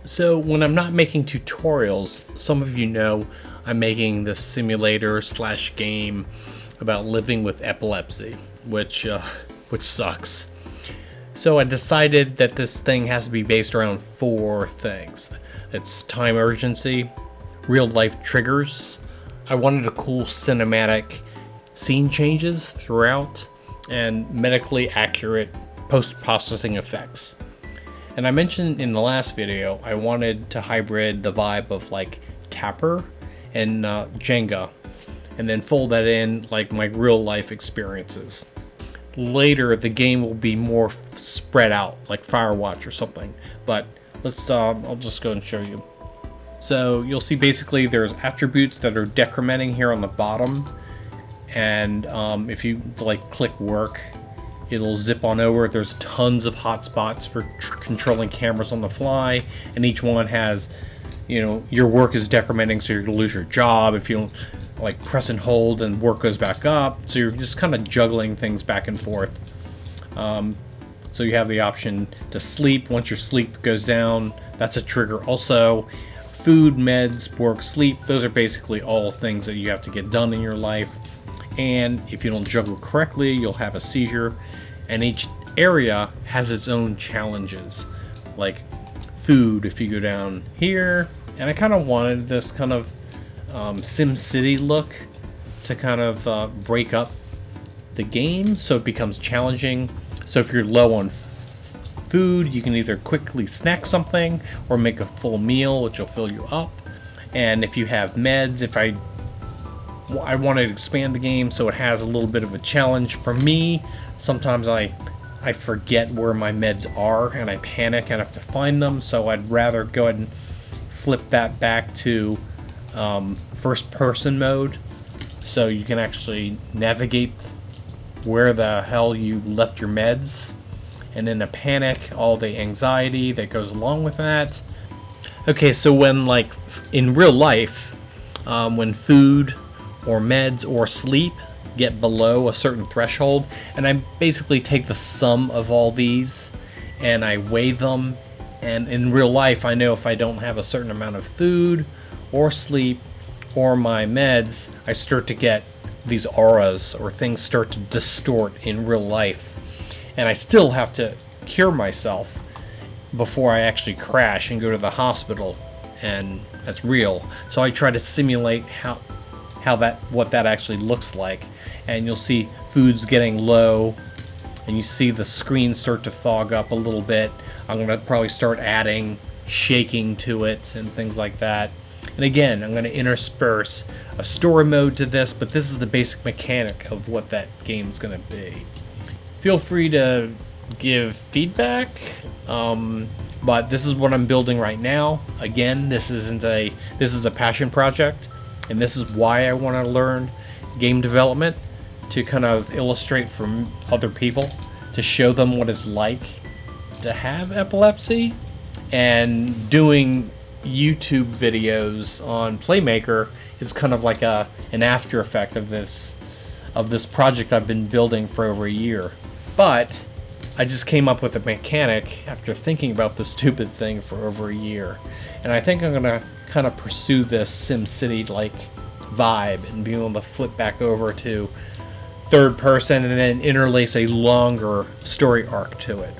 So when I'm not making tutorials, some of you know I'm making this simulator slash game about living with epilepsy, which sucks. So I decided that this thing has to be based around 4 things. It's time urgency, real life triggers, I wanted a cool cinematic scene changes throughout, and medically accurate post-processing effects. And I mentioned in the last video, I wanted to hybrid the vibe of like Tapper and Jenga, and then fold that in like my real life experiences. Later, the game will be more spread out, like Firewatch or something. But let's, I'll just go and show you. So you'll see basically there's attributes that are decrementing here on the bottom. And if you like click work, it'll zip on over. There's tons of hotspots for controlling cameras on the fly, and each one has, you know, your work is decrementing, so you're gonna lose your job if you don't like press and hold, and work goes back up. So you're just kind of juggling things back and forth. So you have the option to sleep. Once your sleep goes down, that's a trigger. Also, food, meds, work, sleep, those are basically all things that you have to get done in your life. And if you don't juggle correctly, you'll have a seizure. And each area has its own challenges, like food if you go down here. And I kind of wanted this kind of SimCity look to kind of break up the game so it becomes challenging. So if you're low on food, you can either quickly snack something or make a full meal, which will fill you up. And if you have meds, I want to expand the game so it has a little bit of a challenge. For me, sometimes I forget where my meds are and I panic and have to find them, so I'd rather go ahead and flip that back to first person mode so you can actually navigate where the hell you left your meds, and in a panic, all the anxiety that goes along with that. Okay, so when like in real life, when food or meds or sleep get below a certain threshold, and I basically take the sum of all these and I weigh them, and in real life I know if I don't have a certain amount of food or sleep or my meds, I start to get these auras, or things start to distort in real life, and I still have to cure myself before I actually crash and go to the hospital, and that's real. So I try to simulate what that actually looks like, and you'll see food's getting low, and you see the screen start to fog up a little bit. I'm gonna probably start adding shaking to it and things like that. And again, I'm gonna intersperse a story mode to this, but this is the basic mechanic of what that game's gonna be. Feel free to give feedback, but this is what I'm building right now. Again, this is a passion project. And this is why I want to learn game development, to kind of illustrate from other people, to show them what it's like to have epilepsy. And doing YouTube videos on Playmaker is kind of like an after effect of this project I've been building for over a year. But I just came up with a mechanic after thinking about this stupid thing for over a year. And I think I'm gonna kind of pursue this SimCity-like vibe and be able to flip back over to third person and then interlace a longer story arc to it.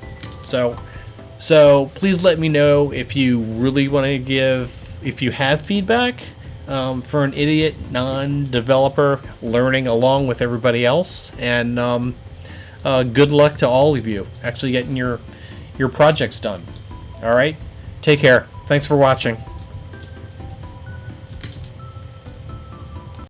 So please let me know if you really want to if you have feedback for an idiot non-developer learning along with everybody else. And good luck to all of you actually getting your projects done. All right, take care. Thanks for watching.